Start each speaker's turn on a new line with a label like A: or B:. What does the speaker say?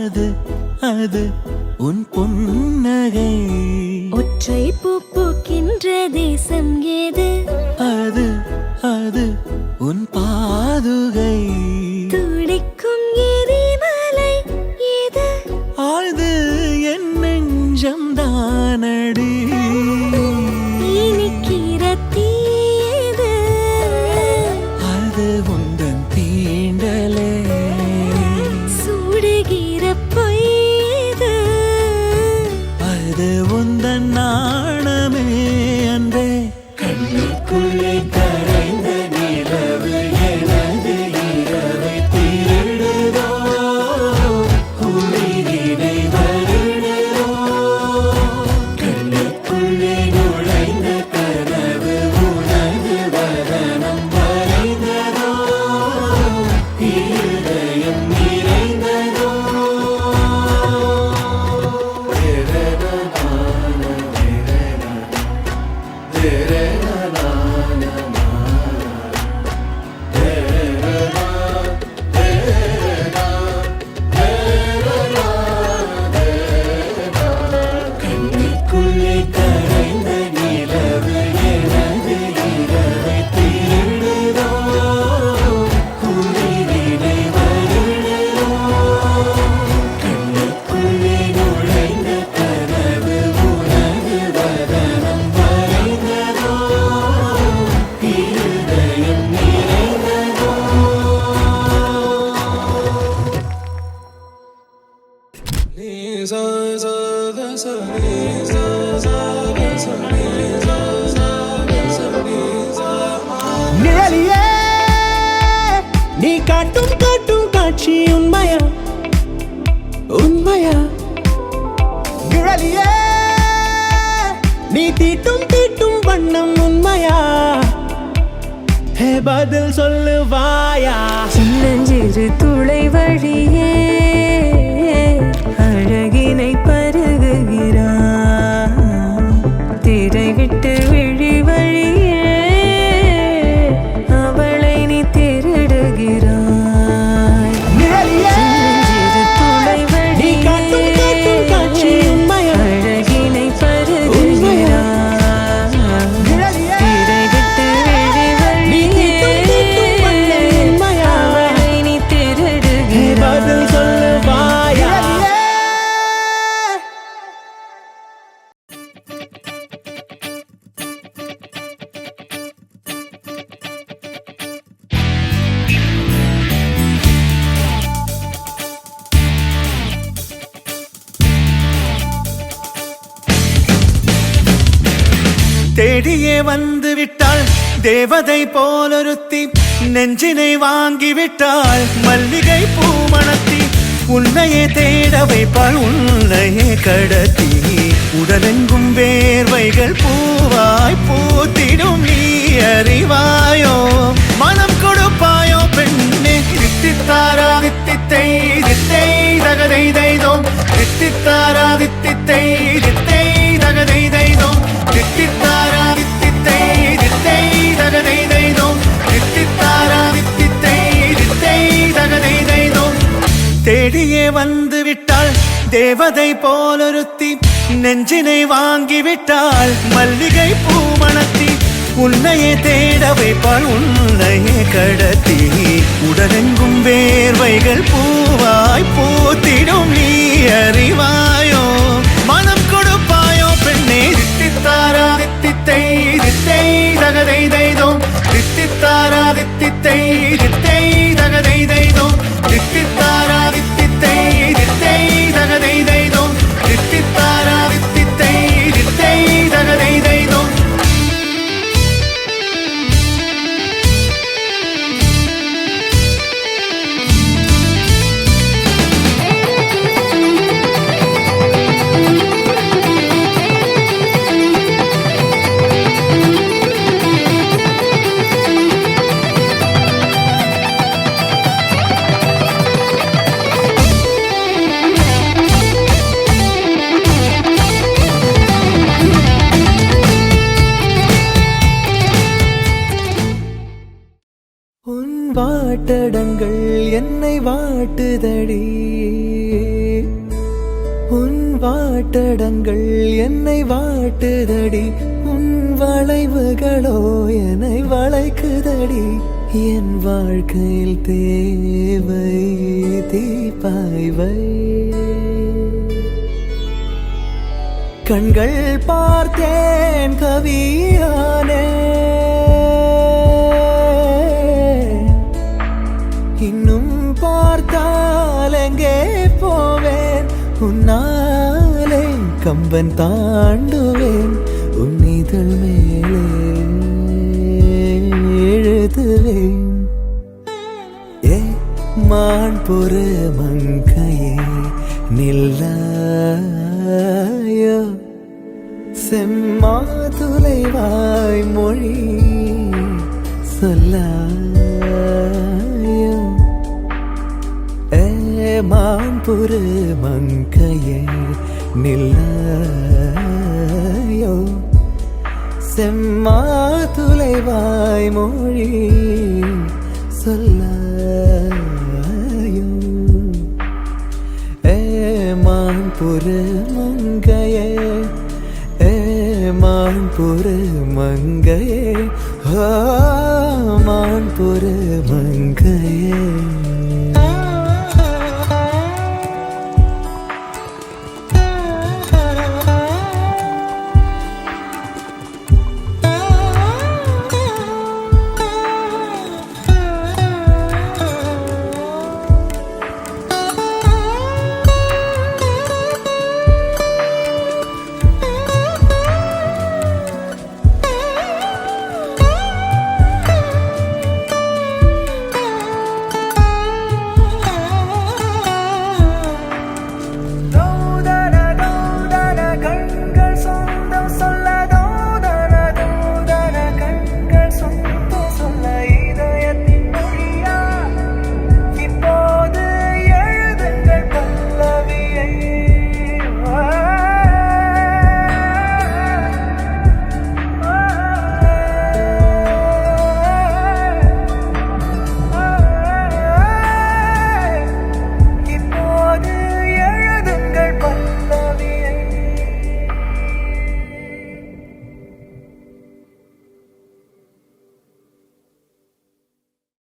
A: அது அது உன் புன்னகை.
B: ஒற்றை பூ பூக்கின்ற தேசம் ஏது?
A: அது அது உன் பாதுகை.
B: துடிக்கும் எரிமலை ஏது?
A: ஆழ்து என் நெஞ்சம் தானடி.
B: இனிக்கிற தீயது?
A: அது உந்தன் தீண்டலே.
B: சுடுகிற பொய்து?
A: அது உந்தன் நாணமே அன்றே. கண்ணுக்குள்ளே கரைந்த நிலவு எனது இரவை திருடுதோ, உயிரினை வருடுதோ. கண்ணுக்குள்ளே நுழைந்த கனவு உனது வதனம் வரைந்ததோ, இருதயம் நிறைந்ததோ. கண்ணுக்குள்ளே கரைந்த நிலவு எனது இரவை திருடுதோ, உயிரினை வருடுதோ. கண்ணுக்குள்ளே நுழைந்த கனவு உனது வதனம் வரைந்ததோ, இருதயம் நிறைந்ததோ.
C: நிழலியே நீ காட்டும் காட்டும் காட்சி உண்மையா உண்மையா? நிழலியே நீ தீட்டும் தீட்டும் வண்ணம் உண்மையா? பதில் சொல்லுவாயா?
B: சின்னஞ்சிறு துளை வழியே அழகினை பருகுகிறான். திரை விட்டு விழி வழியே அவளை நீ திருடுகிறாய்.
C: நிழலியே
B: சின்னஞ்சிறு துளை
C: நீ காட்டும் காட்டும் காட்சி
B: வழியே
C: உண்மையா?
B: அழகினை பருகுகிறான்.
C: நிழலியே
B: திரை விட்டு விழி
C: நீ தீட்டும் தீட்டும் வண்ணம்
B: வழியே
C: உண்மையா?
B: அவளை நீ திருடுகிறாய்.
C: பதில் சொல்லுவாயா?
A: தேடியே வந்து விட்டாள் தேவதை போலொருத்தி. நெஞ்சினை வாங்கி விட்டாள் மல்லிகை பூமணத்தி. உன்னையே தேட வைப்பாள் உன்னையே கடத்தி. உடலெங்கும் வேர்வைகள் பூவாய் பூத்திடும் நீ அறிவாயோ? மனம் கொடுப்பாயோ பெண்ணே? தித்தித்தாரா தித்தித்தை தித்தை தகதை தைதோம். தித்தித்தாரா தித்தித்தை தித்தை தகதை தைதோம். தித்தித்தாரா தித்தித்தை தித்தை தகதை தைதோம். தித்தித்தாரா தித்தித்தை தித்தை தகதை தைதோம். தேடியே வந்து விட்டாள் தேவதை போலொருத்தி. நெஞ்சினை வாங்கி விட்டாள் மல்லிகை பூமணத்தி. உன்னையே தேட வைப்பாள் உன்னையே கடத்தி. உடலெங்கும் வேர்வைகள் பூவாய் பூத்திடும் நீ அறிவாயோ? மனம் கொடுப்பாயோ பெண்ணே? தித்தித்தாரா தித்தித்தை தித்தை தகதை தைதோம். தித்தித்தாரா தித்தித்தை தித்தை தகதை தைதோம். தித்தித்தாரா தித்தித்தை தித்தை தகதை தைதோம். தித்தித்தாரா தித்தித்தை தித்தை தகதை தைதோம்.
C: வாட்டடங்கள் என்னை வாட்டுதடி.
A: வாட்டடங்கள் என்னை வாட்டுதடி உன் வளைவுகளோ என்னை வளைக்குதடி என் வாழ்க்கையில் தேவை தீபாய்வை கண்கள் பார்த்தேன் கவியானே இன்னும் பார்த்தால் எங்கே போவேன் உன்னாலே கம்பன் தாண்டுவேன் உன் இதழ் மேலே எழுதுவேன் ஏ மான் பொறு மங்கையே நில்லாயோ செம்மாதுளைவாய் மொழி சொல்லாயோ ஏ மான் பொறு மங்கையே நில்லாயோ செம்மாதுளைவாய் மொழி சொல்லாயோ ஏமான் புரு மங்கையே ஏமான் புரு மங்கையே மான் புரு மங்கையே